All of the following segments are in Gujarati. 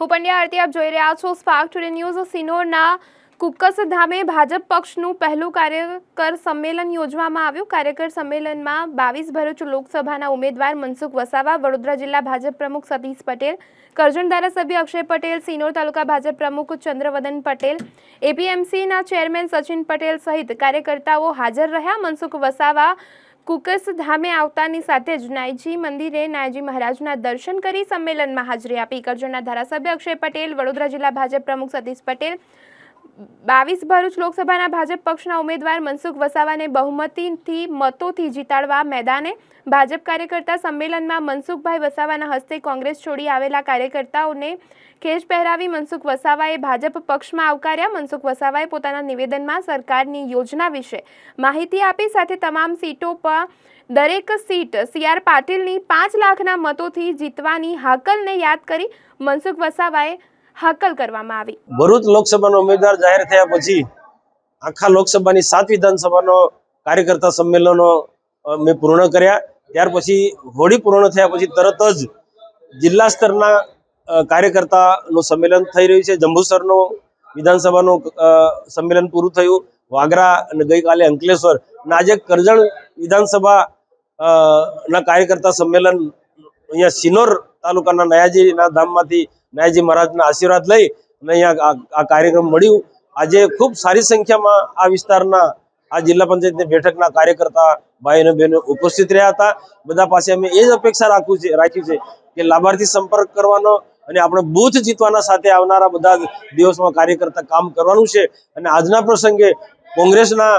હું પંડ્યા આરતી આપ જોઈ રહ્યા છો સ્પાર્ક ટુડે ન્યૂઝ। સિનોરના કુક્કસધામે ભાજપ પક્ષનું પહેલું કાર્યકર સંમેલન યોજવામાં આવ્યું। કાર્યકર સંમેલનમાં 22 ભરૂચ લોકસભાના ઉમેદવાર મનસુખ વસાવા, વડોદરા જિલ્લા ભાજપ પ્રમુખ સતીશ પટેલ, કરજણ ધારાસભ્ય અક્ષય પટેલ, સિનોર તાલુકા ભાજપ પ્રમુખ ચંદ્રવદન પટેલ, એપીએમસીના ચેરમેન સચિન પટેલ સહિત કાર્યકર્તાઓ હાજર રહ્યા। મનસુખ વસાવા કુક્કસધામે આવતાની સાથે જ નાયજી મંદિરે નાયજી મહારાજના દર્શન કરી સંમેલનમાં હાજરી આપી। કરજણના ધારાસભ્ય અક્ષય પટેલ, વડોદરા જિલ્લા ભાજપ પ્રમુખ સતીશ પટેલ, 22 ભરૂચ લોકસભાના ભાજપ પક્ષના ઉમેદવાર મનસુખ વસાવાને બહુમતીથી મતોથી જીતાડવા મેદાને। ભાજપ કાર્યકર્તા સંમેલનમાં મનસુખભાઈ વસાવાના હસ્તે કોંગ્રેસ છોડી આવેલા કાર્યકર્તાઓને ખેસ પહેરાવી મનસુખ વસાવાએ ભાજપ પક્ષમાં આવકાર્યા। મનસુખ વસાવાએ પોતાના નિવેદનમાં સરકારની યોજના વિશે માહિતી આપી, સાથે તમામ સીટો પર દરેક સીટ CR પાટીલની 5 લાખના મતોથી જીતવાની હાકલને યાદ કરી મનસુખ વસાવાએ હાકલ કરવામાં આવી। ભરૂચ લોકસભાનો ઉમેદવાર જાહેર થયા પછી આખા લોકસભાની 7 વિધાનસભાનો કાર્યકર્તા સંમેલનો મેં પૂર્ણ કર્યા। ત્યાર પછી હોળી પૂર્ણ થયા પછી તરત જ જિલ્લા સ્તરના કાર્યકર્તાનું સંમેલન થઈ રહ્યું છે। જંબુસરનું વિધાનસભાનું સંમેલન પૂરું થયું, વાગરા અને ગઈકાલે અંકલેશ્વર અને આજે કરજણ વિધાનસભા ના કાર્યકર્તા સંમેલન અહીંયા સિનોર તાલુકાના નયાજીના ધામમાંથી નાયજી મહારાજના આશીર્વાદ લઈ અને અહીંયા આ કાર્યક્રમ મળ્યું। આજે ખૂબ સારી સંખ્યામાં આ વિસ્તારના આ જિલ્લા પંચાયતની બેઠકના કાર્યકર્તા ભાઈ અને બહેનો ઉપસ્થિત રહ્યા હતા। બધા પાસે અમે એ જ અપેક્ષા રાખી છે કે લાભાર્થી સંપર્ક કરવાનો અને આપણે બૂથ જીતવાના સાથે આવનારા બધા દિવસમાં કાર્યકર્તા કામ કરવાનું છે। અને આજના પ્રસંગે કોંગ્રેસના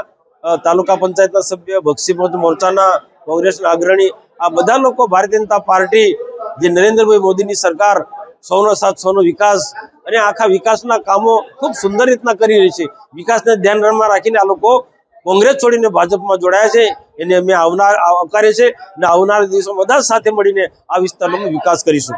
તાલુકા પંચાયતના સભ્ય, બક્ષી મોરચાના કોંગ્રેસના અગ્રણી, આ બધા લોકો ભારતીય જનતા પાર્ટી જે નરેન્દ્રભાઈ મોદીની સરકાર સૌનો સાથ સૌનો વિકાસ અને આખા વિકાસના કામો ખૂબ સુંદર રીતના કરી રહી છે। વિકાસને ધ્યાનમાં રાખીને આ લોકો કોંગ્રેસ છોડીને ભાજપમાં જોડાયા છે, એને અમે આવકારીએ છીએ અને આવનારા દિવસોમાં બધા સાથે મળીને આ વિસ્તારનો વિકાસ કરીશું।